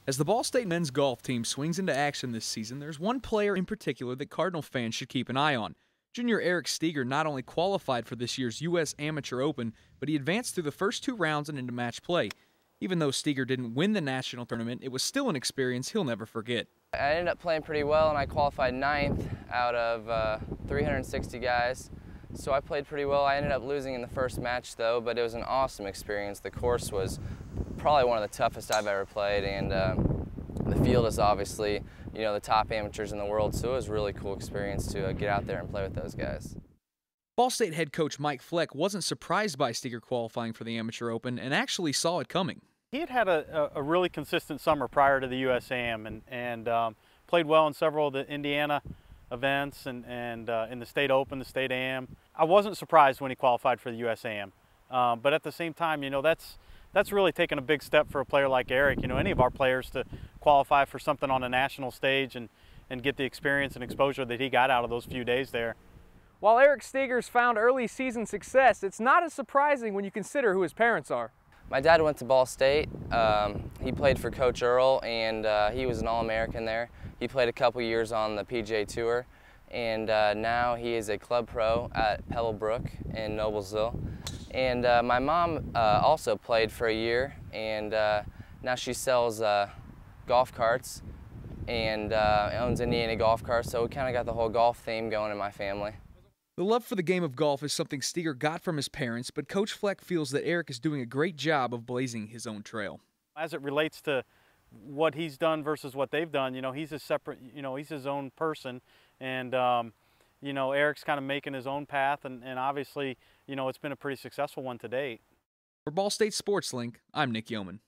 As the Ball State men's golf team swings into action this season, there's one player in particular that Cardinal fans should keep an eye on. Junior Eric Steger not only qualified for this year's U.S. Amateur Open, but he advanced through the first two rounds and into match play. Even though Steger didn't win the national tournament, it was still an experience he'll never forget. I ended up playing pretty well, and I qualified 9th out of 360 guys. So I played pretty well. I ended up losing in the first match, though, but it was an awesome experience. The course was probably one of the toughest I've ever played, and the field is obviously, the top amateurs in the world, so it was a really cool experience to get out there and play with those guys. Ball State head coach Mike Fleck wasn't surprised by Steger qualifying for the Amateur Open and actually saw it coming. He had had a really consistent summer prior to the USAM and played well in several of the Indiana events and in the State Open, the State AM. I wasn't surprised when he qualified for the USAM, but at the same time, that's really taken a big step for a player like Eric. Any of our players to qualify for something on a national stage and get the experience and exposure that he got out of those few days there. While Eric Steger's found early season success, it's not as surprising when you consider who his parents are. My dad went to Ball State. He played for Coach Earl, and he was an All-American there. He played a couple years on the PGA Tour, and now he is a club pro at Pebblebrook in Noblesville. And my mom also played for a year, and now she sells golf carts and owns Indiana golf carts, so we kind of got the whole golf theme going in my family. The love for the game of golf is something Steger got from his parents, but Coach Fleck feels that Eric is doing a great job of blazing his own trail. As it relates to what he's done versus what they've done, he's a separate, he's his own person, and Eric's kind of making his own path, and obviously, it's been a pretty successful one to date. For Ball State Sports Link, I'm Yeoman.